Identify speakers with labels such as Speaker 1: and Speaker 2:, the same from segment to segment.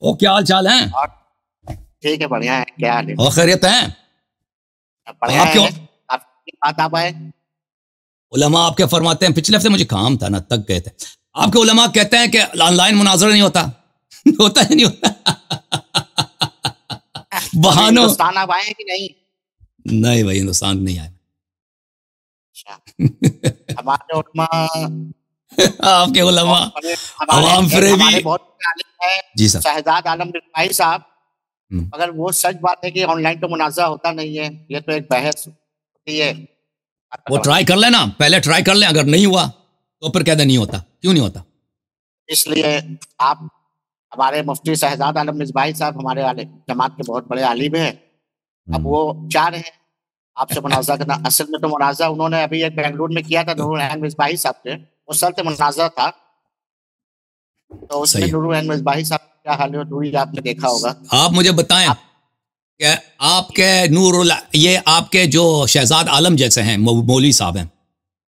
Speaker 1: وہ کیا حال چال ہیں؟
Speaker 2: ٹھیک ہے، بڑھیا ہے. کیا حال ہے؟
Speaker 1: اور خیریت ہیں؟
Speaker 2: بڑھیا
Speaker 1: آپ
Speaker 2: ہے. آپ کی بات آپ آئے.
Speaker 1: علماء آپ کے فرماتے ہیں، پچھلے ہفتے مجھے کام تھا نا، تک گئے تھے. آپ کے علماء کہتے ہیں کہ آن لائن مناظرہ نہیں ہوتا. ہوتا ہے نہیں ہوتا؟ بہانوں.
Speaker 2: ہندوستان آپ آئے ہیں کہ نہیں؟
Speaker 1: نہیں بھائی، ہندوستان نہیں آئے.
Speaker 2: ہمارے علماء،
Speaker 1: آپ کے علماء عوام فریبی.
Speaker 2: بہت
Speaker 1: جی سر.
Speaker 2: شہزاد عالم رفاعی صاحب، اگر وہ سچ بات ہے کہ آن لائن تو منازعہ ہوتا نہیں ہے، یہ تو ایک بحث ہوتی ہے.
Speaker 1: وہ ٹرائی کر لینا، پہلے ٹرائی کر لیں، اگر نہیں ہوا تو پھر کہتے نہیں ہوتا. کیوں نہیں ہوتا؟
Speaker 2: اس لیے آپ ہمارے مفتی شہزاد عالم مصباحی صاحب ہمارے جماعت کے بہت بڑے عالم ہیں. اب وہ چاہ رہے ہیں آپ سے منازعہ کرنا. اصل میں تو منازعہ انہوں نے ابھی ایک بنگلور میں کیا تھا نور العین مصباحی صاحب سے، مسلسل سے منازعہ تھا. تو اس میں نور العین مصباحی صاحب کیا حال ہوئی آپ نے دیکھا ہوگا.
Speaker 1: آپ مجھے بتائیں کہ آپ کے یہ آپ کے جو شہزاد عالم جیسے ہیں مولوی صاحب ہیں،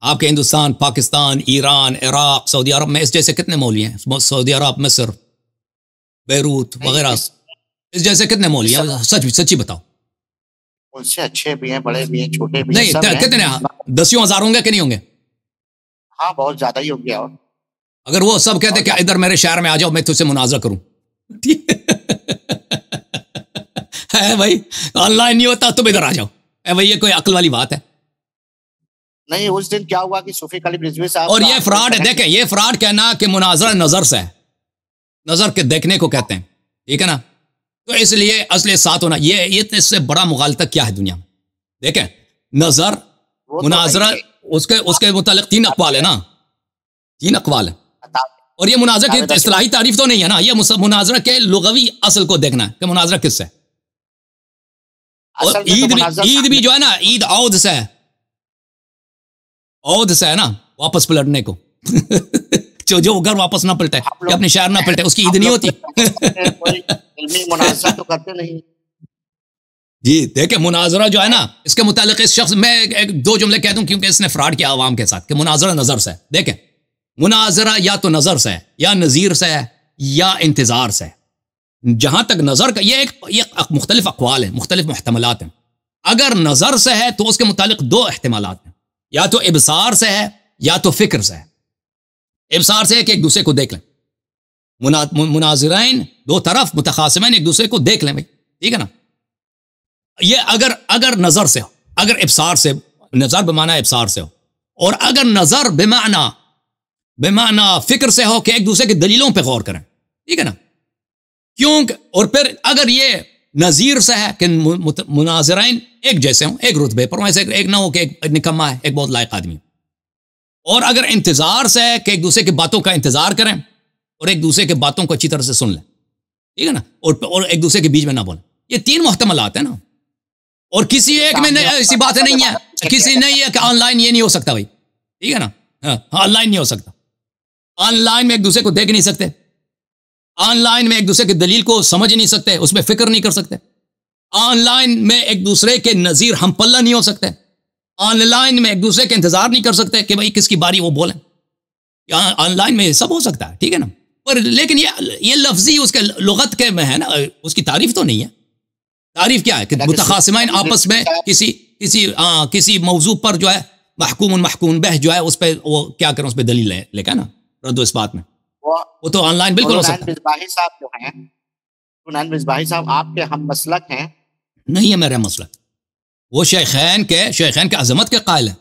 Speaker 1: آپ کے ہندوستان، پاکستان، ایران، عراق، سعودی عرب میں اس جیسے کتنے مولوی ہیں؟ سعودی عرب، مصر، بیروت وغیرہ، اس جیسے کتنے مولوی ہیں؟ سچی بتاؤ.
Speaker 2: ان سے اچھے بھی ہیں، بڑے بھی ہیں، چھوٹے بھی ہیں.
Speaker 1: نہیں کتنے؟ 10,000 ہوں گے کہ نہیں ہوں گے؟
Speaker 2: ہاں بہت زیادہ ہی ہو گیا. اور
Speaker 1: اگر وہ سب کہتے کہ ادھر میرے شہر میں آ جاؤ، میں تجھ سے مناظرہ کروں. ہے بھائی، آن لائن نہیں ہوتا تم ادھر آ جاؤ. اے بھائی، یہ کوئی عقل والی بات ہے؟
Speaker 2: نہیں. اس دن کیا ہوا کہ صوفی کلیم رضوی صاحب،
Speaker 1: اور یہ فراڈ ہے. دیکھیں، یہ فراڈ کہنا کہ مناظرہ نظر سے ہے، نظر کے دیکھنے کو کہتے ہیں، ٹھیک ہے نا؟ تو اس لیے اصل ساتھ ہونا، یہ اس سے بڑا مغالطہ کیا ہے دنیا میں؟ دیکھیں، نظر مناظرہ، اس کے متعلق 3 اقوال ہے نا، 3 اقوال ہیں. اور یہ مناظرہ کی اصطلاحی تعریف تو نہیں ہے نا، یہ مناظرہ کے لغوی اصل کو دیکھنا ہے کہ مناظرہ کس سے. اور عید بھی جو ہے نا، عید عود سے ہے، عود سے ہے نا، واپس پلٹنے کو. جو گھر واپس نہ پلٹے، کہ اپنے شہر نہ پلٹے، اس کی عید نہیں ہوتی.
Speaker 2: علمی مناظرہ تو کرتے نہیں.
Speaker 1: جی دیکھیں، مناظرہ جو ہے نا، اس کے متعلق اس شخص، میں 2 جملے کہہ دوں کیونکہ اس نے فراڈ کیا عوام کے ساتھ، کہ مناظرہ نظر سے. دیکھیں، مناظرہ یا تو نظر سے ہے، یا نظیر سے ہے، یا انتظار سے ہے. جہاں تک نظر کا، یہ مختلف اقوال ہیں، مختلف محتملات ہیں. اگر نظر سے ہے تو اس کے متعلق 2 احتمالات ہیں، یا تو ابصار سے ہے یا تو فکر سے ہے. ابصار سے ہے کہ ایک دوسرے کو دیکھ لیں، مناظرین 2 طرف متخاصمین ایک دوسرے کو دیکھ لیں بھائی، ٹھیک ہے نا؟ یہ اگر نظر سے ہو، اگر ابصار سے، نظر بمعنی ابصار سے ہو، اور اگر نظر بمعنی فکر سے ہو کہ ایک دوسرے کی دلیلوں پہ غور کریں، ٹھیک ہے نا؟ کیونکہ اور پھر اگر یہ نظیر سے ہے کہ مناظرین ایک جیسے ہوں، ایک رتبے پر، ویسے ایک نہ ہو کہ ایک نکما ہے، ایک بہت لائق آدمی. اور اگر انتظار سے ہے کہ ایک دوسرے کی باتوں کا انتظار کریں اور ایک دوسرے کی باتوں کو اچھی طرح سے سن لیں، ٹھیک ہے نا؟ اور ایک دوسرے کے بیچ میں نہ بولیں. یہ 3 محتملات ہیں نا، اور کسی ایک میں ایسی باتیں نہیں ہے، کسی نہیں ہے کہ آن لائن یہ نہیں ہو سکتا بھائی، ٹھیک ہے نا؟ آن لائن نہیں ہو سکتا. آن لائن میں ایک دوسرے کو دیکھ نہیں سکتے، آن لائن میں ایک دوسرے کی دلیل کو سمجھ نہیں سکتے، اس میں فکر نہیں کر سکتے. آن لائن میں ایک دوسرے کے نظیر ہم پلہ نہیں ہو سکتے. آن لائن میں ایک دوسرے کے انتظار نہیں کر سکتے کہ بھائی کس کی باری وہ بولیں. آن لائن میں یہ سب ہو سکتا ہے، ٹھیک ہے نا؟ پر لیکن یہ لفظی اس کے لغت کے میں ہے نا، اس کی تعریف تو نہیں ہے. تعریف کیا ہے کہ متخاصمین آپس میں کسی موضوع پر جو ہے محکوم بہ جو ہے، اس پہ وہ کیا کریں، اس پہ دلیل لے کے نا رد و اثبات میں. وہ تو آن لائن بالکل ہو سکتا ہے.
Speaker 2: مصباحی صاحب جو ہیں، مصباحی صاحب آپ کے ہم مسلک ہیں. نہیں
Speaker 1: ہے میرا مسلک. وہ شیخین کے عظمت کے قائل ہیں،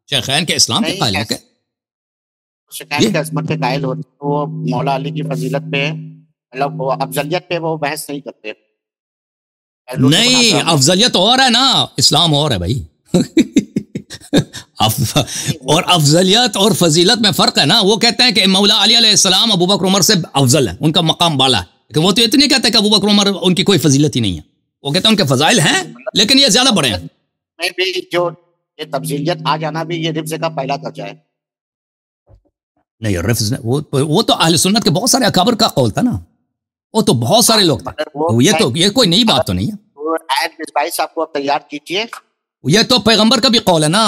Speaker 1: شیخین کے اسلام کے قائل ہیں.
Speaker 2: شیخین کے عظمت کے قائل ہوتے، وہ مولا علی کی فضیلت پہ، مطلب وہ افضلیت پہ وہ بحث نہیں کرتے.
Speaker 1: نہیں، افضلیت اور ہے نا، اسلام اور ہے بھائی. اور افضلیت اور فضیلت میں فرق ہے نا. وہ کہتے ہیں کہ مولا علی علیہ السلام ابو بکر عمر سے افضل ہے، ان کا مقام بالا ہے. لیکن وہ تو اتنے کہتے ہیں کہ ابو بکر عمر ان کی کوئی فضیلت ہی نہیں ہے. وہ کہتے ہیں ان کے فضائل ہیں لیکن یہ زیادہ بڑے ہیں.
Speaker 2: میں بھی جو یہ تفضیلیت آ جانا بھی یہ رفض کا پہلا درجہ ہے.
Speaker 1: نہیں، رفض وہ تو اہل سنت کے بہت سارے اکابر کا قول تھا نا. وہ تو بہت سارے لوگ تھے. یہ کوئی نئی بات تو نہیں ہے.
Speaker 2: مصباحی صاحب کو اب تیار کیجیے.
Speaker 1: یہ تو پیغمبر کا بھی قول ہے نا،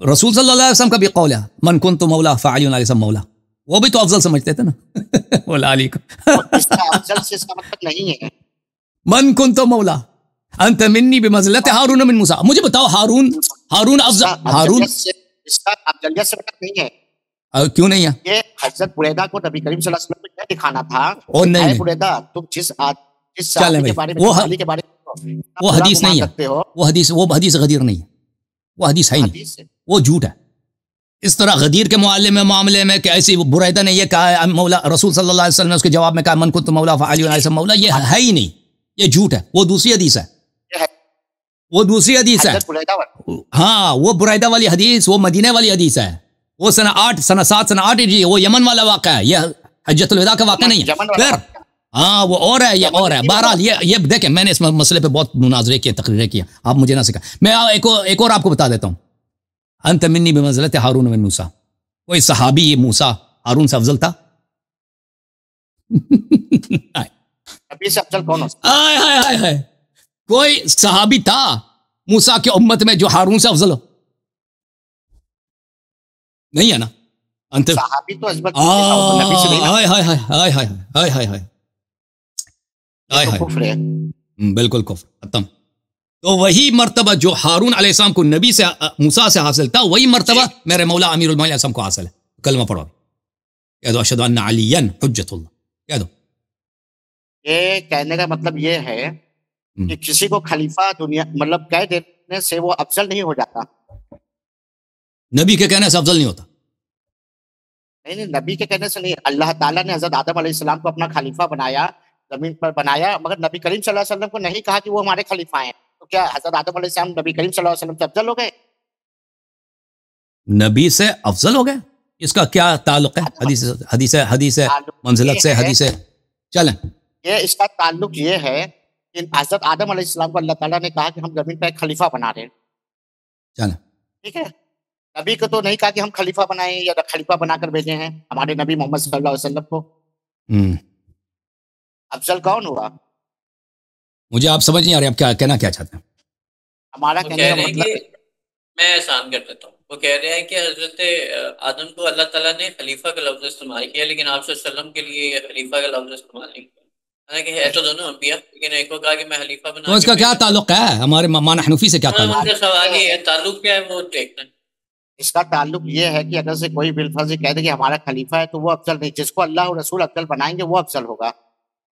Speaker 1: رسول صلی اللہ علیہ وسلم کا بھی قول ہے، من کنت مولا فعلی علیہ السلام مولا. وہ بھی تو افضل سمجھتے تھے نا مولا علی کو.
Speaker 2: اس کا افضل سے اس کا مطلب نہیں ہے.
Speaker 1: من کنت مولا انت منی بمنزلت ہارون من موسیٰ. مجھے بتاؤ ہارون افضل ہارون
Speaker 2: اس کا افضلیت سے مطلب نہیں ہے.
Speaker 1: کیوں نہیں ہے؟
Speaker 2: یہ حضرت بریدہ کو نبی کریم صلی اللہ علیہ وسلم کو کیا دکھانا تھا؟
Speaker 1: اور نہیں
Speaker 2: بریدہ تم جس
Speaker 1: چلیں
Speaker 2: صحابی کے بارے میں علی کے بارے میں
Speaker 1: وہ حدیث نہیں ہے، وہ حدیث غدیر نہیں ہے، وہ حدیث ہے ہی نہیں، وہ جھوٹ ہے. اس طرح غدیر کے معاملے میں کہ ایسی بریدہ نے یہ کہا ہے مولا رسول صلی اللہ علیہ وسلم نے اس کے جواب میں کہا من کنت مولا فعلی علیہ السلام مولا، یہ ہے ہی نہیں، یہ جھوٹ ہے. وہ دوسری حدیث ہے، وہ دوسری حدیث ہے. ہاں وہ بریدہ والی حدیث وہ مدینے والی حدیث ہے، وہ سنہ 7 سنہ 8 ہجری، وہ یمن والا واقعہ ہے، یہ حجۃ الوداع کا واقعہ نہیں ہے. پھر ہاں وہ اور ہے، یہ اور ہے. بہرحال یہ دیکھیں میں نے اس مسئلے پہ بہت مناظرے کیے، تقریریں کی، آپ مجھے نہ سکھا. میں ایک اور آپ کو بتا دیتا ہوں. انت منی بمنزلت ہارون من موسیٰ. کوئی صحابی یہ موسیٰ ہارون سے افضل تھا؟
Speaker 2: نبی سے افضل کون
Speaker 1: ہے؟ کوئی صحابی تھا موسیٰ کی امت میں جو ہارون سے افضل ہو؟ نہیں ہے نا. انت
Speaker 2: صحابی تو نبی سے نہیں،
Speaker 1: بالکل کفر ختم. تو وہی مرتبہ جو ہارون علیہ السلام کو نبی سے موسیٰ سے حاصل تھا، وہی مرتبہ میرے مولا امیر المومنین علیہ السلام کو حاصل ہے. کلمہ پڑھو، کہہ دو اشہد ان علی حجت اللہ، کہہ دو.
Speaker 2: یہ کہنے کا مطلب یہ ہے کہ کسی کو خلیفہ دنیا مطلب کہہ دینے سے وہ افضل نہیں ہو جاتا.
Speaker 1: نبی کے کہنے سے افضل نہیں ہوتا.
Speaker 2: نہیں، نبی کے کہنے سے نہیں. اللہ تعالیٰ نے حضرت آدم علیہ السلام کو اپنا خلیفہ بنایا، زمین پر بنایا، مگر نبی کریم صلی اللہ علیہ وسلم کو نہیں کہا کہ وہ ہمارے خلیفہ ہیں. تو کیا حضرت آدم علیہ السلام نبی کریم صلی اللہ علیہ وسلم سے افضل ہو گئے؟
Speaker 1: نبی سے افضل ہو گئے؟ اس کا کیا تعلق ہے حدیث منزلت سے؟ حدیث چلیں،
Speaker 2: یہ اس کا تعلق یہ ہے کہ حضرت آدم علیہ السلام کو اللہ تعالیٰ نے کہا کہ ہم زمین پہ ایک خلیفہ بنا رہے ہیں.
Speaker 1: چلیں
Speaker 2: ٹھیک ہے. نبی کو تو نہیں کہا کہ ہم خلیفہ بنائیں یا خلیفہ بنا کر بھیجے ہیں ہمارے نبی محمد صلی اللہ علیہ وسلم کو. افضل کون ہوا؟
Speaker 1: مجھے آپ سمجھ نہیں آ رہے آپ کیا کہنا کیا چاہتے ہیں.
Speaker 2: ہمارا کہنے کا مطلب
Speaker 3: میں احسان کر دیتا ہوں. وہ کہہ رہے ہیں کہ حضرت آدم کو اللہ تعالیٰ نے خلیفہ کا لفظ استعمال کیا، لیکن آپ صلی اللہ علیہ وسلم کے لیے خلیفہ کا لفظ استعمال نہیں کیا. ہے تو دونوں انبیاء، لیکن ایک کو کہا کہ میں خلیفہ بنا.
Speaker 1: تو اس کا کیا تعلق ہے ہمارے مانا حنفی سے؟ کیا تعلق
Speaker 3: ہے؟ سوال یہ ہے تعلق کیا ہے وہ دیکھنا.
Speaker 2: اس کا تعلق یہ ہے کہ اگر سے کوئی بالفرض کہہ دے کہ ہمارا خلیفہ ہے تو وہ افضل نہیں. جس کو اللہ اور رسول افضل بنائیں گے وہ افضل ہوگا.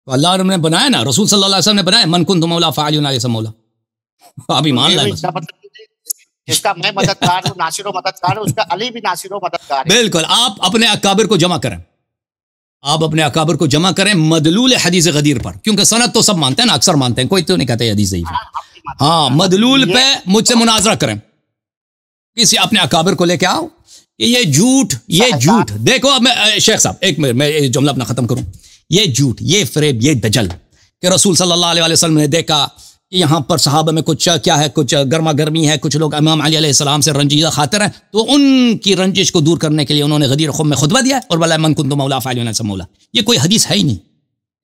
Speaker 1: تو اللہ نے بنایا نا، رسول صلی اللہ علیہ وسلم نے بنایا من کنت مولا فعلی علیہ السلام مولا. آپ ایمان لائیں.
Speaker 2: جس کا میں مددگار ہوں، ناصر و مددگار ہوں، اس کا علی بھی ناصر و مددگار ہے.
Speaker 1: بالکل. آپ اپنے اکابر کو جمع کریں، آپ اپنے اکابر کو جمع کریں مدلول حدیث غدیر پر، کیونکہ سند تو سب مانتے ہیں نا، اکثر مانتے ہیں، کوئی تو نہیں کہتے حدیث ضعیف ہے. ہاں مدلول پہ مجھ سے مناظرہ کریں، کسی اپنے اکابر کو لے کے آؤ کہ یہ جھوٹ. دیکھو اب میں شیخ صاحب ایک منٹ میں جملہ اپنا ختم کروں. یہ جھوٹ، یہ فریب، یہ دجل کہ رسول صلی اللہ علیہ وسلم نے دیکھا کہ یہاں پر صحابہ میں کچھ کیا ہے، کچھ گرما گرمی ہے، کچھ لوگ امام علی علیہ السلام سے رنجیدہ خاطر ہیں، تو ان کی رنجش کو دور کرنے کے لیے انہوں نے غدیر خم میں خطبہ دیا اور بلا من کنت مولا فعلی علیہ السلام مولا. یہ کوئی حدیث ہے ہی نہیں.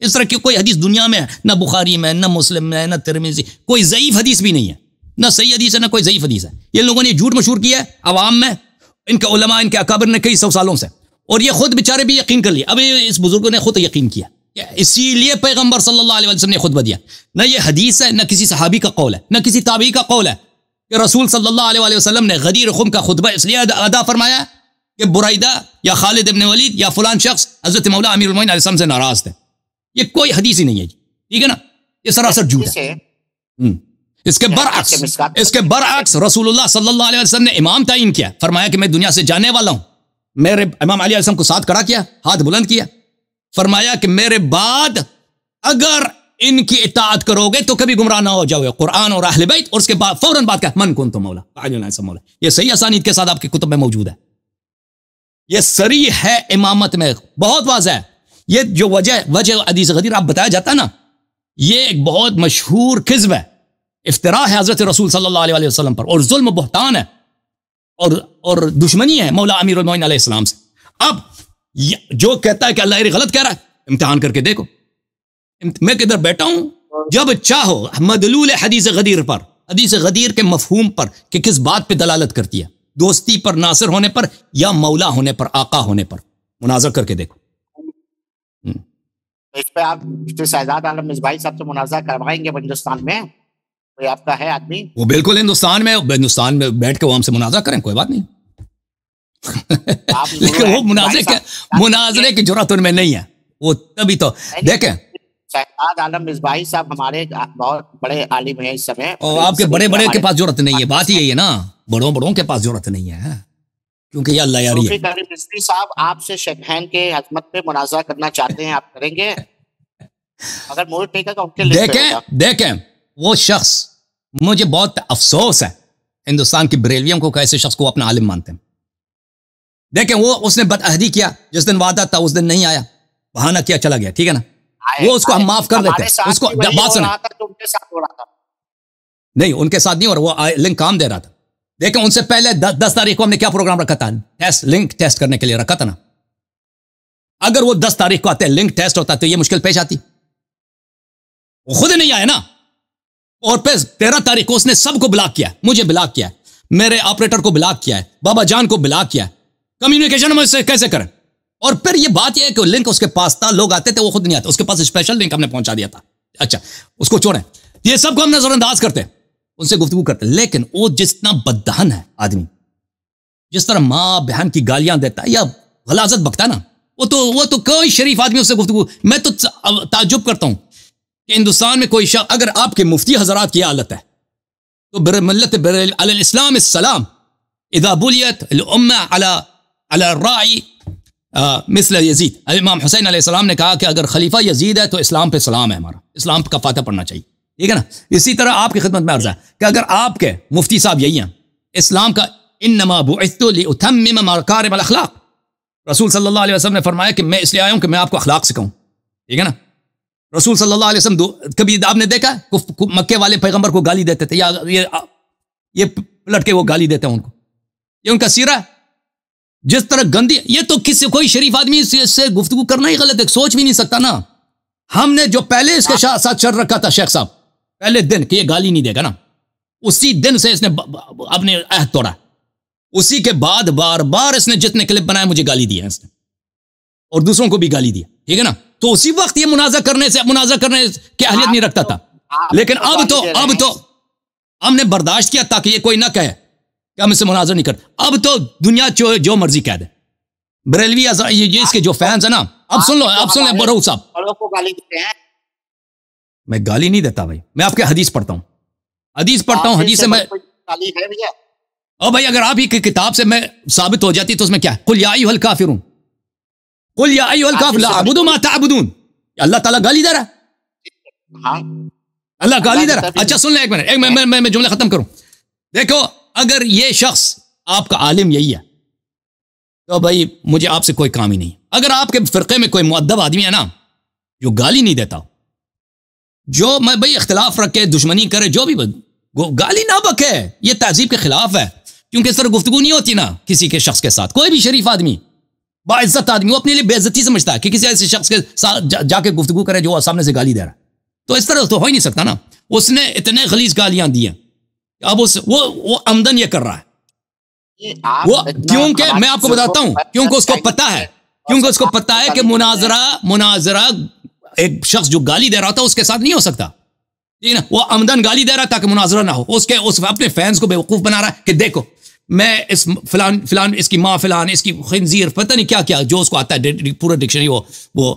Speaker 1: اس طرح کی کوئی حدیث دنیا میں نہ بخاری میں، نہ مسلم میں، نہ ترمذی، کوئی ضعیف حدیث بھی نہیں ہے، نہ صحیح حدیث ہے نہ کوئی ضعیف حدیث ہے. یہ لوگوں نے جھوٹ مشہور کیا ہے عوام میں، ان کے علماء، ان کے اکابر نے کئی 100 سالوں سے، اور یہ خود بیچارے بھی یقین کر لیا. اب اس بزرگوں نے خود یقین کیا، اسی لیے پیغمبر صلی اللہ علیہ وسلم نے خطبہ دیا. نہ یہ حدیث ہے، نہ کسی صحابی کا قول ہے، نہ کسی تابعی کا قول ہے کہ رسول صلی اللہ علیہ وسلم نے غدیر خم کا خطبہ اس لیے ادا فرمایا کہ بریدہ یا خالد ابن ولید یا فلان شخص حضرت مولا امیر المومنین علیہ السلام سے ناراض تھے. یہ کوئی حدیث ہی نہیں ہے جی، ٹھیک ہے نا. یہ سراسر جھوٹ ہے. اس کے برعکس رسول اللہ صلی اللہ علیہ وسلم نے امام تعین کیا، فرمایا کہ میں دنیا سے جانے والا ہوں. میرے امام علی علیہ السلام کو ساتھ کھڑا کیا، ہاتھ بلند کیا، فرمایا کہ میرے بعد اگر ان کی اطاعت کرو گے تو کبھی گمراہ نہ ہو جاؤ گے. قرآن اور اہل بیت، اور اس کے بعد فوراً بات کہا من کنت مولا علی علیہ السلام مولا. یہ صحیح اسانید کے ساتھ آپ کی کتب میں موجود ہے. یہ صریح ہے امامت میں، بہت واضح ہے. یہ جو وجہ حدیث غدیر آپ بتایا جاتا ہے نا، یہ ایک بہت مشہور کذب ہے، افتراء ہے حضرت رسول صلی اللہ علیہ وسلم پر، اور ظلم و بہتان ہے، اور دشمنی ہے مولا امیر المومنین علیہ السلام سے. اب جو کہتا ہے کہ اللہ غلط کہہ رہا ہے، امتحان کر کے دیکھو. میں کدھر بیٹھا ہوں، جب چاہو مدلول حدیث غدیر پر، حدیث غدیر کے مفہوم پر کہ کس بات پہ دلالت کرتی ہے، دوستی پر، ناصر ہونے پر، یا مولا ہونے پر، آقا ہونے پر. مناظر کر کے دیکھو.
Speaker 2: تو اس پہ آپ مفتی شہزاد عالم مصباحی صاحب سے مناظرہ کروائیں گے ہندوستان میں؟ کوئی آپ کا ہے آدمی؟
Speaker 1: وہ بالکل ہندوستان میں بیٹھ کے وہ ہم سے مناظرہ کریں، کوئی بات نہیں. لیکن وہ مناظرے کی جرات ان میں نہیں ہے. وہ تبھی تو دیکھیں
Speaker 2: شہزاد عالم مصباحی صاحب ہمارے بہت بڑے عالم ہیں اس سمے،
Speaker 1: اور آپ کے بڑے بڑے کے پاس ضرورت نہیں ہے. بات یہی ہے نا، بڑوں کے پاس ضرورت نہیں ہے، کیونکہ یہ اللہ یاری ہے.
Speaker 2: مصری صاحب آپ سے شیخین کے عظمت پہ مناظرہ کرنا چاہتے ہیں، آپ کریں گے؟ اگر موڈ ٹھیک ہے تو
Speaker 1: دیکھیں وہ شخص، مجھے بہت افسوس ہے ہندوستان کی بریلویوں کو ایسے شخص کو اپنا عالم مانتے ہیں. دیکھیں وہ اس نے بدعہدی کیا، جس دن وعدہ تھا اس دن نہیں آیا، بہانہ کیا چلا گیا، ٹھیک ہے نا. وہ اس کو ہم معاف کر دیتے ہیں. اس کو بات سنیں، نہیں ان کے ساتھ نہیں، اور وہ لنک کام دے رہا تھا. دیکھیں ان سے پہلے 10 تاریخ کو ہم نے کیا پروگرام رکھا تھا؟ لنک ٹیسٹ کرنے کے لیے رکھا تھا نا. اگر وہ 10 تاریخ کو آتے لنک ٹیسٹ ہوتا تو یہ مشکل پیش آتی. وہ خود نہیں آئے نا. اور پھر 13 تاریخ کو اس نے سب کو بلاک کیا، مجھے بلاک کیا ہے، میرے آپریٹر کو بلاک کیا ہے، بابا جان کو بلاک کیا ہے. کمیونیکیشن ہم اس سے کیسے کریں؟ اور پھر یہ بات یہ ہے کہ لنک اس کے پاس تھا، لوگ آتے تھے، وہ خود نہیں آتے. اس کے پاس اسپیشل لنک ہم نے پہنچا دیا تھا. اچھا اس کو چھوڑیں، یہ سب کو ہم نظر انداز کرتے، ان سے گفتگو کرتے. لیکن وہ جتنا بددہن ہے آدمی، جس طرح ماں بہن کی گالیاں دیتا ہے یا غلاظت بکتا ہے نا، وہ تو کوئی شریف آدمی اس سے گفتگو. میں تو تعجب کرتا ہوں کہ ہندوستان میں کوئی شخص، اگر آپ کے مفتی حضرات کی حالت ہے تو ملت علی الاسلام السلام اذا بلیت الامہ علی الراعی مثل یزید. امام حسین علیہ السلام نے کہا کہ اگر خلیفہ یزید ہے تو اسلام پہ سلام ہے، ہمارا اسلام کا فاتحہ پڑھنا چاہیے، ٹھیک ہے نا. اسی طرح آپ کی خدمت میں عرض ہے کہ اگر آپ کے مفتی صاحب یہی ہیں، اسلام کا انما بعثت لاتمم مکارم الاخلاق، رسول صلی اللہ علیہ وسلم نے فرمایا کہ میں اس لیے آیا ہوں کہ میں آپ کو اخلاق سکھاؤں، ٹھیک ہے نا. رسول صلی اللہ علیہ وسلم کبھی آپ نے دیکھا مکے والے پیغمبر کو گالی دیتے تھے، یا یہ پلٹ کے وہ گالی دیتے ہیں ان کو؟ یہ ان کا سیرہ ہے. جس طرح گندی، یہ تو کسی کوئی شریف آدمی سے گفتگو کرنا ہی غلط ہے، سوچ بھی نہیں سکتا نا. ہم نے جو پہلے اس کے ساتھ چل رکھا تھا شیخ صاحب پہلے دن کہ یہ گالی نہیں دے گا نا، اسی دن سے اس نے اپنے عہد توڑا. اسی کے بعد بار بار اس نے جتنے کلپ بنائے مجھے گالی دی ہے اس نے، اور دوسروں کو بھی گالی دی، ٹھیک ہے نا. تو اسی وقت یہ مناظرہ کرنے کی اہلیت نہیں رکھتا تھا. لیکن اب تو ہم نے برداشت کیا تاکہ یہ کوئی نہ کہے کہ ہم اس سے مناظر نہیں کرتے. اب تو دنیا جو مرضی کہہ دے. بریلوی یہ اس کے جو فینز ہیں نا، اب سن لیں برو صاحب، میں گالی نہیں دیتا بھائی، میں آپ کے حدیث پڑھتا ہوں، حدیث سے میں اور بھائی اگر آپ ہی کی کتاب سے میں ثابت ہو جاتی تو اس میں کیا ہے؟ قل یا ایھا الکافرون، قل یا ایھا الکافرون لا اعبد ما تعبدون. اللہ تعالیٰ گالی دے رہا ہے، اللہ گالی دے رہا ہے. اچھا سن لیں ایک منٹ، میں جملے ختم کروں. دیکھو اگر یہ شخص آپ کا عالم یہی ہے تو بھائی مجھے آپ سے کوئی کام ہی نہیں. اگر آپ کے فرقے میں کوئی مؤدب آدمی ہے نا جو گالی نہیں دیتا، جو میں بھائی اختلاف رکھے، دشمنی کرے، جو بھی گالی نہ بکے، یہ تہذیب کے خلاف ہے. کیونکہ اس طرح گفتگو نہیں ہوتی نا کسی کے شخص کے ساتھ. کوئی بھی شریف آدمی، باعزت آدمی، وہ اپنے لیے بے عزتی سمجھتا ہے کہ کسی ایسے شخص کے ساتھ جا کے گفتگو کرے جو سامنے سے گالی دے رہا ہے. تو اس طرح تو ہو ہی نہیں سکتا نا. اس نے اتنے غلیظ گالیاں دی ہیں، اب وہ آمدن یہ کر رہا ہے. وہ کیونکہ میں آپ کو بتاتا ہوں، کیونکہ اس کو پتا ہے کہ مناظرہ ایک شخص جو گالی دے رہا تھا اس کے ساتھ نہیں ہو سکتا، ٹھیک ہے نا. وہ آمدن گالی دے رہا تاکہ مناظرہ نہ ہو. اس اپنے فینس کو بیوقوف بنا رہا ہے کہ دیکھو میں اس فلان اس کی ماں فلان، اس کی خنزیر، پتہ نہیں کیا جو اس کو آتا ہے پورا ڈکشنری، وہ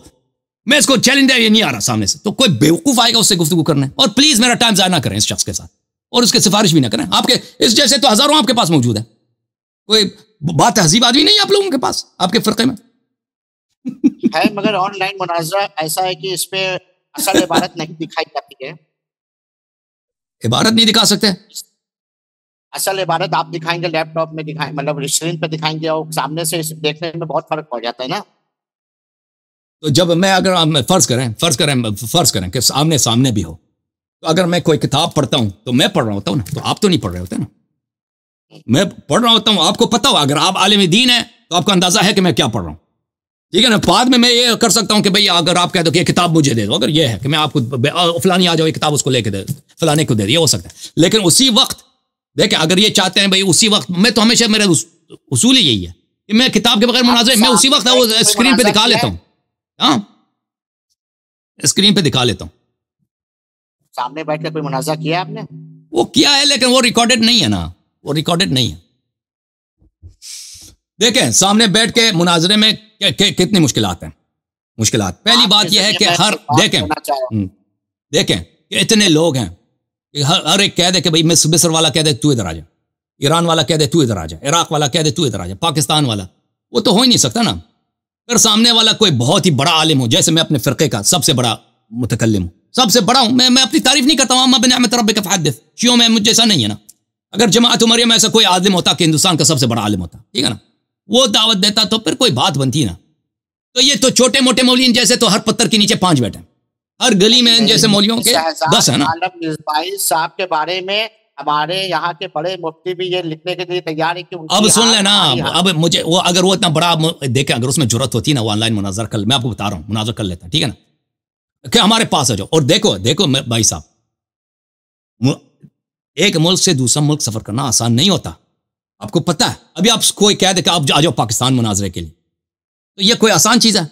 Speaker 1: میں اس کو چیلنج دے، یہ نہیں آ رہا سامنے سے. تو کوئی بیوقوف آئے گا اس سے گفتگو کرنے. اور پلیز میرا ٹائم ضائع نہ کریں اس شخص کے ساتھ، اور اس کے سفارش بھی نہ کریں. آپ کے اس جیسے تو ہزاروں آپ کے پاس موجود ہیں. کوئی بات تہذیب آدمی نہیں آپ لوگوں کے پاس، آپ کے فرقے میں
Speaker 2: ہے. مگر آن لائن مناظرہ ایسا ہے کہ اس پہ اصل عبارت نہیں دکھائی جاتی ہے.
Speaker 1: عبارت نہیں دکھا سکتے؟
Speaker 2: اصل عبارت آپ دکھائیں گے لیپ ٹاپ میں دکھائیں، مطلب اسکرین پہ دکھائیں گے، اور سامنے سے دیکھنے میں بہت فرق پڑ جاتا ہے نا.
Speaker 1: تو جب میں اگر فرض کریں کہ سامنے بھی ہو، تو اگر میں کوئی کتاب پڑھتا ہوں تو میں پڑھ رہا ہوتا ہوں نا، تو آپ تو نہیں پڑھ رہے ہوتے نا. میں پڑھ رہا ہوتا ہوں، آپ کو پتا ہو، اگر آپ عالم دین ہیں تو آپ کو اندازہ ہے کہ میں کیا پڑھ رہا ہوں، ٹھیک ہے نا. بعد میں یہ کر سکتا ہوں کہ بھئی اگر آپ کہہ دو کہ یہ کتاب مجھے دے دو، اگر یہ ہے کہ میں آپ کو فلانی آ جاؤ یہ کتاب اس کو لے کے دے، فلانے کو دے، یہ ہو سکتا ہے. لیکن اسی وقت دیکھیں اگر یہ چاہتے ہیں بھئی اسی وقت، میں تو ہمیشہ میرا اصول ہی یہی ہے میں کتاب کے بغیر مناظرے میں اسی وقت وہ اسکرین پہ دکھا لیتا ہوں. ہاں اسکرین پہ دکھا لیتا ہوں.
Speaker 2: سامنے بیٹھ کے کوئی مناظرہ کیا آپ نے؟
Speaker 1: وہ کیا ہے لیکن وہ ریکارڈڈ نہیں ہے نا, وہ ریکارڈڈ نہیں ہے. دیکھیں سامنے بیٹھ کے مناظرے میں کتنی مشکلات ہیں. مشکلات پہلی بات یہ ہے کہ دیکھیں کہ اتنے لوگ ہیں کہ ہر ایک کہہ دے کہ بھائی مصر والا کہہ دے تو ادھر آ جا, ایران والا کہہ دے تو ادھر آ جا, عراق والا کہہ دے تو ادھر آ جا, پاکستان والا, وہ تو ہو ہی نہیں سکتا نا. پھر سامنے والا کوئی بہت ہی بڑا عالم ہو, جیسے میں اپنے فرقے کا سب سے بڑا متکلم ہوں, سب سے بڑا ہوں, میں اپنی تعریف نہیں کرتا ہوں, اما بنعمت ربک فحدث, شیعوں میں مجھ جیسا نہیں ہے نا. اگر جماعت عمریہ میں ایسا کوئی عالم ہوتا کہ ہندوستان کا سب سے بڑا عالم ہوتا, ٹھیک ہے نا, وہ دعوت دیتا تو پھر کوئی بات بنتی نا. تو یہ تو چھوٹے موٹے مولوی جیسے تو ہر پتھر کے نیچے 5 بیٹھے ہیں, ہر گلی میں ان جیسے مولویوں کے 10 ہیں نا.
Speaker 2: عالم مصباحی صاحب کے بارے میں ہمارے یہاں کے بڑے مفتی بھی یہ لکھنے کے لیے تیار ہے کہ
Speaker 1: اب سن لینا, اب مجھے وہ اگر وہ اتنا بڑا دیکھیں, اگر اس میں جرت ہوتی نا وہ آن لائن مناظر کر, میں آپ کو بتا رہا ہوں مناظر کر لیتا, ٹھیک ہے نا, کہ ہمارے پاس آ جاؤ. اور دیکھو بھائی صاحب, ایک ملک سے دوسرا ملک سفر کرنا آسان نہیں ہوتا, آپ کو پتہ ہے. ابھی آپ کوئی کہہ دے کہ آپ آ جاؤ پاکستان مناظرے کے لیے, تو یہ کوئی آسان چیز ہے؟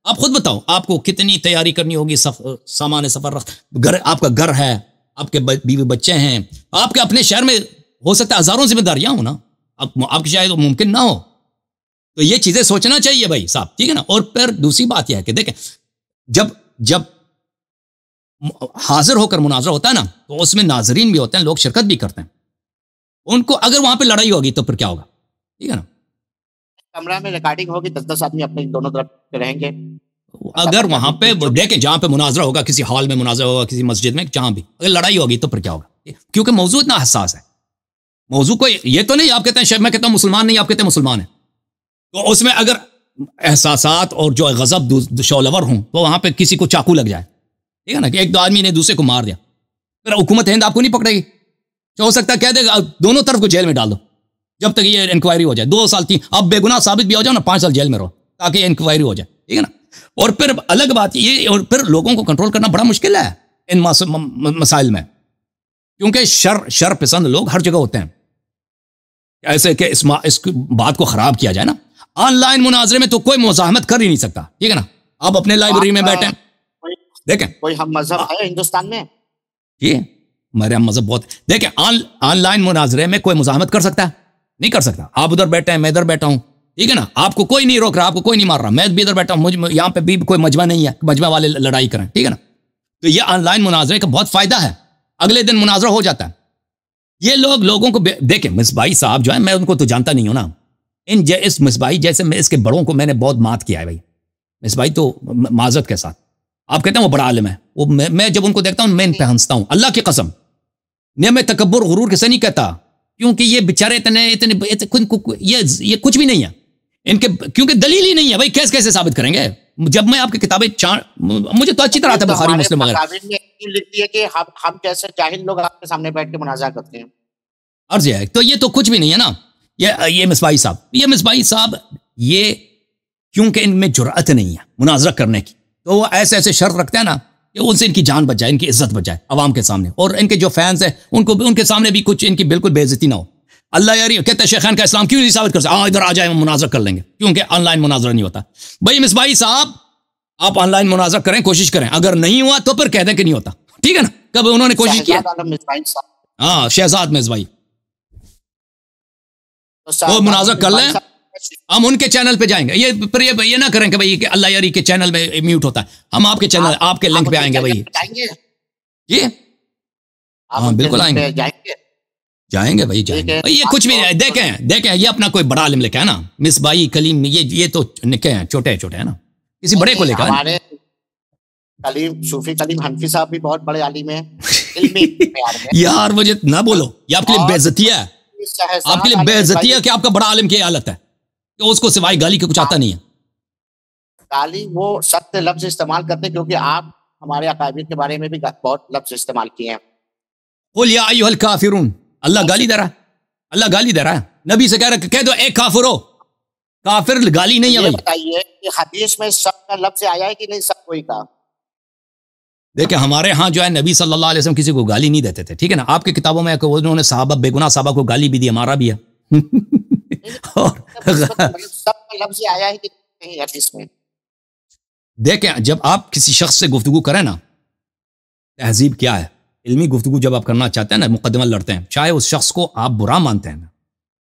Speaker 1: آپ خود بتاؤ, آپ کو کتنی تیاری کرنی ہوگی, سامان سفر رکھ, گھر آپ کا گھر ہے, آپ کے بیوی بچے ہیں, آپ کے اپنے شہر میں ہو سکتا ہے ہزاروں ذمہ داریاں ہوں نا, آپ کی شاید ممکن نہ ہو. تو یہ چیزیں سوچنا چاہیے بھائی صاحب, ٹھیک ہے نا. اور پھر دوسری بات یہ ہے کہ دیکھیں جب حاضر ہو کر مناظرہ ہوتا ہے نا, تو اس میں ناظرین بھی ہوتے ہیں, لوگ شرکت بھی کرتے ہیں. ان کو اگر وہاں پہ لڑائی ہوگی تو پھر کیا ہوگا, ٹھیک ہے نا.
Speaker 2: کمرہ میں ریکارڈنگ ہوگی, 10 آدمی اپنے دونوں طرف رہیں گے.
Speaker 1: اگر وہاں پہ دیکھیں جہاں پہ مناظرہ ہوگا, کسی ہال میں مناظرہ ہوگا, کسی مسجد میں, جہاں بھی اگر لڑائی ہوگی تو پھر کیا ہوگا, کیونکہ موضوع اتنا حساس ہے. موضوع کوئی یہ تو نہیں آپ کہتے ہیں, میں کہتا ہوں مسلمان نہیں, آپ کہتے ہیں مسلمان ہیں, تو اس میں اگر احساسات اور جو غضب شعلور ہوں تو وہاں پہ کسی کو چاقو لگ جائے, ٹھیک ہے نا, کہ ایک دو آدمی نے دوسرے کو مار دیا, پھر حکومت ہند آپ کو نہیں پکڑے گی. ہو سکتا ہے کہہ دے گا دونوں طرف کو جیل میں ڈال دو جب تک یہ انکوائری ہو جائے, 2 سال 3, اب بے گناہ ثابت بھی ہو جاؤ نا, 5 سال جیل میں رہو تاکہ یہ انکوائری ہو جائے, ٹھیک ہے نا. اور پھر الگ بات یہ, اور پھر لوگوں کو کنٹرول کرنا بڑا مشکل ہے ان مسائل میں, کیونکہ شر پسند لوگ ہر جگہ ہوتے ہیں. ایسے کہ اس بات کو خراب کیا جائے نا. آن لائن مناظرے میں تو کوئی مزاحمت کر ہی نہیں سکتا, ٹھیک ہے نا. آپ اپنے لائبریری میں بیٹھیں, دیکھیں
Speaker 2: کوئی ہم مذہب ہے ہندوستان میں,
Speaker 1: یہ میرے ہم مذہب بہت, دیکھیں آن لائن مناظرے میں کوئی مزاحمت کر سکتا ہے, نہیں کر سکتا. آپ ادھر بیٹھے ہیں, میں ادھر بیٹھا ہوں, ٹھیک ہے نا, آپ کو کوئی نہیں روک رہا, آپ کو کوئی نہیں مار رہا, میں بھی ادھر بیٹھا ہوں, یہاں پہ بھی کوئی مجمع نہیں ہے, مجمع والے لڑائی کریں, ٹھیک ہے نا. تو یہ آن لائن مناظرے کا بہت فائدہ ہے, اگلے دن مناظرہ ہو جاتا ہے. یہ لوگوں کو دیکھیں, مصباحی صاحب جو ہے, میں ان کو تو جانتا نہیں ہوں نا, اس مصباحی جیسے میں اس کے بڑوں کو میں نے بہت مات کیا ہے بھائی. مصباحی تو معذرت کے ساتھ, آپ کہتے ہیں وہ بڑا عالم ہے, وہ میں جب ان کو دیکھتا ہوں میں ان پہ ہنستا ہوں, اللہ کی قسم. میں تکبر غرور کسے نہیں کہتا, کیونکہ یہ بیچارے اتنے یہ کچھ بھی نہیں ہے ان کے, کیونکہ دلیل ہی نہیں ہے بھائی. کیسے ثابت کریں گے جب میں آپ کی کتابیں مجھے تو اچھی طرح آتا ہے بخاری مسلم وغیرہ
Speaker 2: لکھتی ہے کہ ہم جیسے جاہل لوگ آپ کے سامنے بیٹھ کے مناظرہ کرتے ہیں.
Speaker 1: عرض ہے تو یہ تو کچھ بھی نہیں ہے نا. یہ مصباحی صاحب یہ کیونکہ ان میں جرأت نہیں ہے مناظرہ کرنے کی, تو وہ ایسے شرط رکھتے ہیں نا کہ ان سے ان کی جان بچ جائے, ان کی عزت بچ جائے عوام کے سامنے, اور ان کے جو فینس ہیں ان کے سامنے بھی کچھ ان کی بالکل بے عزتی نہ ہو. اللہ یاری کہتے ہیں شیخین کا اسلام کیوں نہیں ثابت کر سکتے, ادھر آ جائیں مناظرہ کر لیں گے, کیونکہ آن لائن مناظرہ نہیں ہوتا. بھائی مصباحی صاحب آپ آن لائن مناظرہ کریں, کوشش کریں, اگر نہیں ہوا تو پھر کہہ دیں کہ نہیں ہوتا, ٹھیک ہے نا. کب انہوں نے کوشش کیا, ہاں شہزاد مصباحی, وہ مناظرہ کر لیں, ہم ان کے چینل پہ جائیں گے. یہ نہ کریں کہ بھائی کہ اللہ یاری کے چینل میں میوٹ ہوتا ہے, ہم آپ کے چینل آپ کے لنک پہ آئیں گے بھائی. جی ہاں بالکل آئیں گے, جائیں گے بھائی, جائیں گے. یہ کچھ بھی دیکھیں یہ اپنا کوئی بڑا عالم لکھا ہے نا, مصباحی کلیم, یہ تو نکے ہیں, چھوٹے ہیں نا, کسی بڑے کو لکھا ہے.
Speaker 2: صوفی کلیم حنفی صاحب بھی بہت بڑے عالم ہیں.
Speaker 1: یار مجھے نہ بولو, یہ آپ کے لیے بے عزتی ہے, آپ کے لیے بے عزتی ہے کہ آپ کا بڑا عالم کی حالت ہے کہ اس کو سوائے گالی کے کچھ آتا نہیں ہے.
Speaker 2: گالی وہ سخت لفظ استعمال کرتے, کیونکہ آپ ہمارے اکابر کے بارے میں بھی بہت لفظ استعمال کیے ہیں.
Speaker 1: قل یا ایھا الکافرون, اللہ گالی دے رہا ہے, نبی سے کہہ رہا ہے کہہ دو اے کافر ہو. کافر گالی نہیں ہے بھائی.
Speaker 2: بتائیے کہ حدیث میں سب کا لفظ آیا ہے کہ نہیں, سب کوئی کا.
Speaker 1: دیکھیں ہمارے ہاں جو ہے نبی صلی اللہ علیہ وسلم کسی کو گالی نہیں دیتے تھے, ٹھیک ہے نا. آپ کی کتابوں میں انہوں نے صحابہ, بے گناہ صحابہ کو گالی بھی دی, ہمارا بھی ہے. اور
Speaker 2: سب کا لفظ آیا ہے کہ نہیں حدیث میں.
Speaker 1: دیکھیں جب آپ کسی شخص سے گفتگو کریں نا، تہذیب کیا ہے، علمی گفتگو جب آپ کرنا چاہتے ہیں نا، مقدمہ لڑتے ہیں، چاہے اس شخص کو آپ برا مانتے ہیں نا،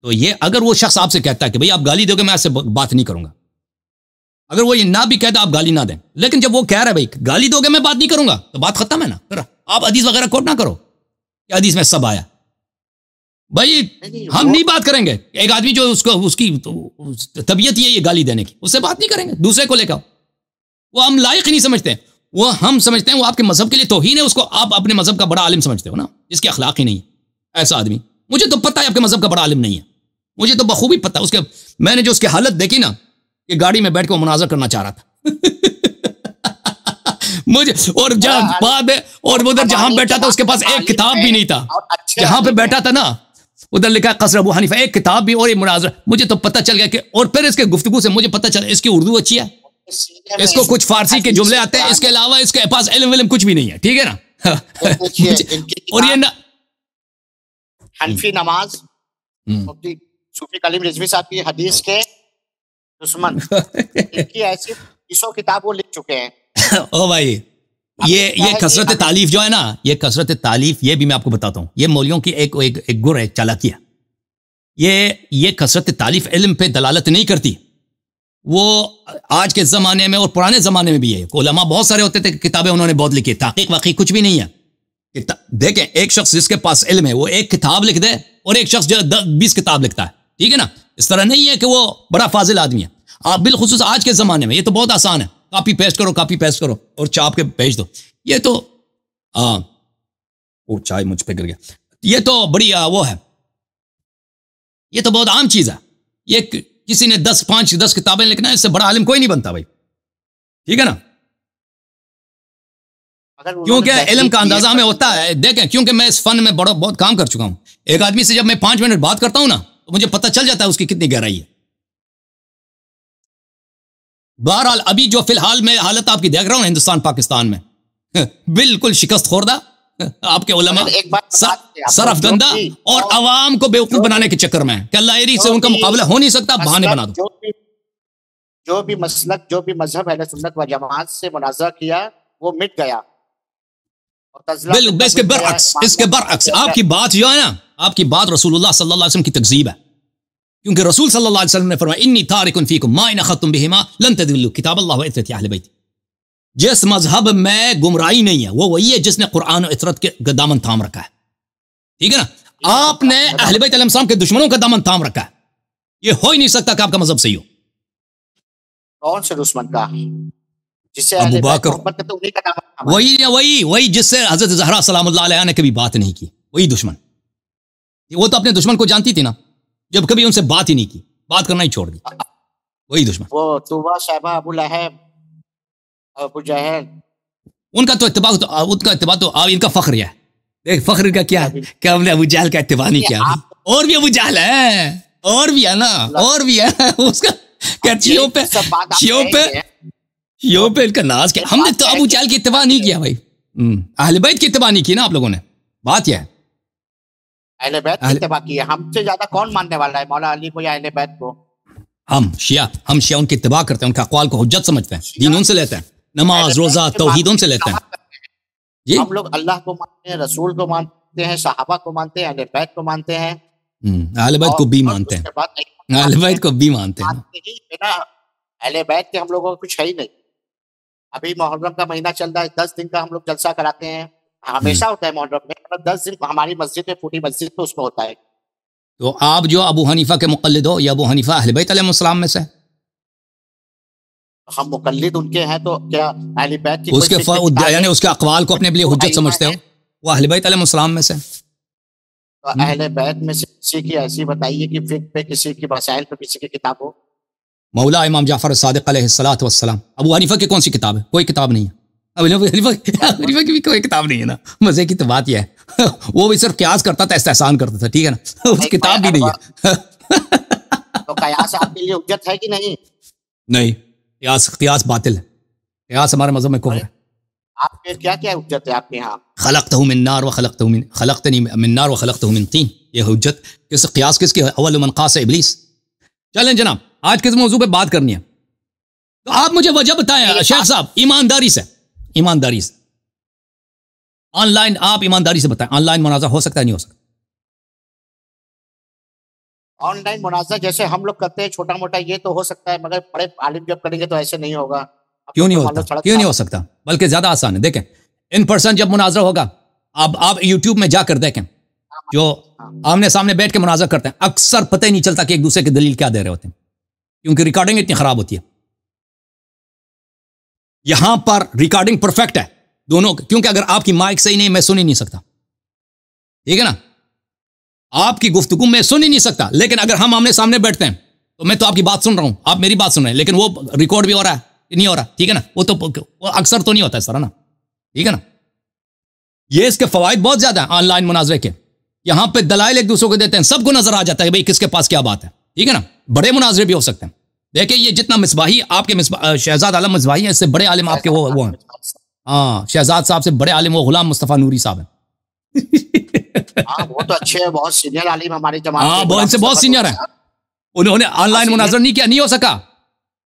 Speaker 1: تو یہ اگر وہ شخص آپ سے کہتا ہے کہ بھئی آپ گالی دو گے میں ایسے بات نہیں کروں گا، اگر وہ یہ نہ بھی کہتا آپ گالی نہ دیں، لیکن جب وہ کہہ رہا ہے بھئی گالی دو گے میں بات نہیں کروں گا، تو بات ختم ہے نا. پھر آپ حدیث وغیرہ کوٹ نہ کرو کہ حدیث میں سب آیا. بھائی ہم نہیں بات کریں گے. ایک آدمی جو اس کی طبیعت یہ گالی دینے کی، اس سے بات نہیں کریں گے. دوسرے کو لے کر وہ ہم لائق ہی نہیں سمجھتے ہیں، وہ ہم سمجھتے ہیں وہ آپ کے مذہب کے لیے توہین ہے، اس کو آپ اپنے مذہب کا بڑا عالم سمجھتے ہو نا، جس کی اخلاق ہی نہیں ہے ایسا آدمی. مجھے تو پتہ ہے آپ کے مذہب کا بڑا عالم نہیں ہے، مجھے تو بخوبی پتہ. اس کے میں نے جو اس کی حالت دیکھی نا کہ گاڑی میں بیٹھ کے وہ مناظر کرنا چاہ رہا تھا مجھے، اور جہاں بعد اور ادھر جہاں بیٹھا تھا اس کے پاس ایک کتاب بھی نہیں تھا، جہاں پہ بیٹھا تھا نا ادھر لکھا قصر ابو حنیفہ، ایک کتاب بھی اور یہ مناظر. مجھے تو پتہ چل گیا کہ، اور پھر اس کے گفتگو سے مجھے پتہ چلا اس کی اردو اچھی ہے، اس کو کچھ فارسی کے جملے آتے ہیں، اس کے علاوہ اس کے پاس علم کچھ بھی نہیں ہے. ٹھیک ہے نا. اور یہ
Speaker 2: حنفی نماز مفتی صوفی کلیم رضوی صاحب کی حدیث کے دشمن، ان کی ایسی 200 کتاب وہ لکھ چکے ہیں.
Speaker 1: او بھائی یہ کثرت تعلیف جو ہے نا، یہ کثرت تعلیف، یہ بھی میں آپ کو بتاتا ہوں، یہ مولویوں کی ایک گر ہے، چالاکی ہے. یہ کثرت تعلیف علم پہ دلالت نہیں کرتی. وہ آج کے زمانے میں اور پرانے زمانے میں بھی ہے، علماء بہت سارے ہوتے تھے، کتابیں انہوں نے بہت لکھی، تحقیق واقعی کچھ بھی نہیں ہے. دیکھیں ایک شخص جس کے پاس علم ہے وہ ایک کتاب لکھ دے، اور ایک شخص جو 20 کتاب لکھتا ہے. ٹھیک ہے نا. اس طرح نہیں ہے کہ وہ بڑا فاضل آدمی ہے. آپ بالخصوص آج کے زمانے میں یہ تو بہت آسان ہے، کاپی پیسٹ کرو اور چاپ کے بھیج دو. یہ تو وہ چائے مجھ پہ گر گیا. یہ تو بڑی وہ ہے، یہ تو بہت عام چیز ہے. یہ کسی نے 10 کتابیں لکھنا ہے، اس سے بڑا عالم کوئی نہیں بنتا بھائی. ٹھیک ہے نا. کیونکہ علم کا اندازہ ہمیں ہوتا ہے. دیکھیں کیونکہ میں اس فن میں بہت کام کر چکا ہوں. ایک آدمی سے جب میں 5 منٹ بات کرتا ہوں نا تو مجھے پتہ چل جاتا ہے اس کی کتنی گہرائی ہے. بہرحال ابھی جو فی الحال میں حالت آپ کی دیکھ رہا ہوں ہندوستان پاکستان میں بالکل شکست خوردہ، آپ کے علماء صرف گندہ اور عوام کو بیوقوف بنانے کے چکر میں کہ اللہ ایری سے ان کا مقابلہ ہو نہیں سکتا، بہانے بنا دو.
Speaker 2: جو بھی مسلک، جو بھی مذہب اہل سنت و جماعت سے منازعہ کیا وہ مٹ گیا.
Speaker 1: بالکل اس کے برعکس آپ کی بات جو ہے نا، آپ کی بات رسول اللہ صلی اللہ علیہ وسلم کی تکذیب ہے. کیونکہ رسول صلی اللہ علیہ وسلم نے فرمایا انی تارک فیکم ما ان اخذتم بہما لن تضلوا کتاب اللہ و عترت اہل بیت. جس مذہب میں گمراہی نہیں ہے وہ وہی ہے جس نے قرآن و عترت کے دامن تھام رکھا ہے. ٹھیک ہے نا. آپ نے اہل بیت علیہ السلام کے دشمنوں کا دامن تھام رکھا ہے. یہ ہو ہی نہیں سکتا کہ آپ کا مذہب صحیح ہو.
Speaker 2: کون سے دشمن کا؟ جس سے
Speaker 1: ابو بکر، وہی جس سے حضرت زہرا سلام اللہ علیہ نے کبھی بات نہیں کی، وہی دشمن. وہ تو اپنے دشمن کو جانتی تھی نا، جب کبھی ان سے بات ہی نہیں کی، بات کرنا ہی چھوڑ دی، وہی دشمن. وہ
Speaker 2: طوبہ صاحبہ، ابو لہب، ابو جہل،
Speaker 1: ان کا تو اتباع تو ان کا فخر ہے. دیکھ فخر کا کیا ہے کہ ہم نے ابو جہل کا اتباع نہیں کیا. اور بھی ابو جہل ہے، اور بھی ہے نا، اور بھی ہے. اس کا شیعوں پہ ان کا ناز کیا. ہم نے تو ابو جہل کی اتباع نہیں کیا بھائی، اہل بیت کی اتباع نہیں کی نا آپ لوگوں نے. بات یہ ہے
Speaker 2: اہل بیت کی اتباع کی ہے. ہم سے زیادہ کون ماننے والا ہے مولا علی کو یا اہل بیت کو؟
Speaker 1: ہم شیعہ ان کی اتباع کرتے ہیں، ان کا اقوال کو حجت سمجھتے ہیں، دین ان سے لیتے ہیں، نماز روزہ توحید ان سے لیتے ہیں.
Speaker 2: جی ہم لوگ اللہ کو مانتے ہیں، رسول کو مانتے ہیں، صحابہ کو مانتے ہیں، اہل بیت کو مانتے ہیں،
Speaker 1: اہل بیت کو بھی مانتے ہیں، اہل بیت کو بھی مانتے ہیں.
Speaker 2: اہل بیت کے ہم لوگوں کو کچھ ہے ہی نہیں. ابھی محرم کا مہینہ چل رہا ہے، 10 دن کا ہم لوگ جلسہ کراتے ہیں. ہمیشہ ہوتا ہے محرم میں، 10 دن ہماری مسجد میں، پوری مسجد میں اس میں ہوتا ہے.
Speaker 1: تو آپ جو ابو حنیفہ کے مقلد ہو یا ابو حنیفہ اہل بیت علیہ السلام میں سے؟
Speaker 2: ہم مقلد ان کے ہیں تو کیا اہل بیت کی
Speaker 1: اس کے یعنی اس کے اقوال کو اپنے لیے حجت سمجھتے ہو؟ وہ اہل بیت علیہ السلام میں سے؟
Speaker 2: تو اہل بیت میں سے کسی کی ایسی بتائیے کہ فقہ پہ، کسی کی مسائل پہ کسی کی کتاب ہو.
Speaker 1: مولا امام جعفر صادق علیہ الصلوۃ والسلام. ابو حنیفہ کی کون سی کتاب ہے؟ کوئی کتاب نہیں ہے. ابو حنیفہ کی بھی کوئی کتاب نہیں ہے نا. مزے کی تو بات یہ ہے وہ بھی صرف قیاس کرتا تھا، استحسان کرتا تھا. ٹھیک ہے نا. اس کتاب بھی نہیں ہے.
Speaker 2: تو قیاس آپ کے لیے حجت ہے کہ نہیں؟
Speaker 1: نہیں، قیاس باطل ہے. قیاس ہمارے مذہب میں کفر ہے.
Speaker 2: آپ کے کیا کیا حجت ہے آپ کے ہاں؟
Speaker 1: خلقتہ من نار خلقتنی من نار وخلقتہ من طین. یہ حجت کس قیاس کس کی؟ اول من قاس ابلیس. چلیں جناب آج کس موضوع پہ بات کرنی ہے؟ تو آپ مجھے وجہ بتائیں شیخ صاحب، ایمانداری سے آن لائن، آپ ایمانداری سے بتائیں آن لائن منازعہ ہو سکتا ہے نہیں ہو سکتا؟
Speaker 2: آن لائن منازعہ جیسے ہم لوگ کرتے ہیں چھوٹا موٹا یہ تو ہو سکتا ہے، مگر بڑے عالم جب کریں گے تو ایسے نہیں ہوگا.
Speaker 1: کیوں نہیں ہو سکتا؟ بلکہ زیادہ آسان ہے. دیکھیں ان پرسن جب مناظرہ ہوگا، آپ یوٹیوب میں جا کر دیکھیں جو آمنے سامنے بیٹھ کے مناظرہ کرتے ہیں اکثر پتہ ہی نہیں چلتا کہ ایک دوسرے کی دلیل کیا دے رہے ہوتے ہیں، کیونکہ ریکارڈنگ اتنی خراب ہوتی ہے. یہاں پر ریکارڈنگ پرفیکٹ ہے دونوں، کیونکہ اگر آپ کی مائک صحیح نہیں میں سن ہی نہیں سکتا، ٹھیک ہے نا، آپ کی گفتگو میں سن ہی نہیں سکتا. لیکن اگر ہم آمنے سامنے بیٹھتے ہیں تو میں تو آپ کی بات سن رہا ہوں، آپ میری بات سن رہے ہیں، لیکن وہ ریکارڈ بھی ہو رہا ہے نہیں ہو رہا، ٹھیک ہے نا، وہ اکثر تو نہیں ہوتا اس طرح نا، ٹھیک ہے نا. یہ اس کے فوائد بہت زیادہ ہیں آن لائن مناظرے کے. یہاں پہ دلائل ایک دوسرے کو دیتے ہیں، سب کو نظر آ جاتا ہے بھئی کس کے پاس کیا بات ہے، ٹھیک ہے نا. بڑے مناظرے بھی ہو سکتے ہیں. دیکھیں یہ جتنا مصباحی آپ کے شہزاد عالم مصباحی ہیں، اس سے بڑے عالم آپ کے وہ ہیں. ہاں شہزاد صاحب سے بڑے عالم وہ غلام مصطفیٰ نوری صاحب ہیں.
Speaker 2: وہ تو اچھے ہیں، بہت سینئر عالم ہماری جماعت.
Speaker 1: ہاں ان سے بہت سینئر ہیں. انہوں نے آن لائن مناظر نہیں کیا، نہیں ہو سکا.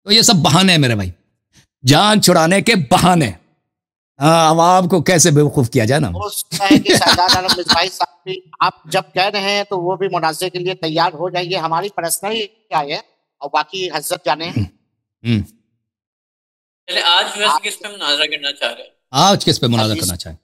Speaker 1: تو یہ سب بہانے ہیں میرے بھائی، جان چھڑانے کے بہانے. عوام کو کیسے بیوقوف کیا جائے نا.
Speaker 2: شہزاد عالم مصباحی صاحب بھی آپ جب کہہ رہے ہیں تو وہ بھی مناظرے کے لیے تیار ہو جائیے. ہماری پرسنل کیا ہے اور باقی حضرت جانے ہیں.
Speaker 3: چلے آج ویسے کس پہ مناظرہ کرنا چاہ رہے ہیں؟
Speaker 1: آج کس پہ مناظرہ کرنا چاہیں؟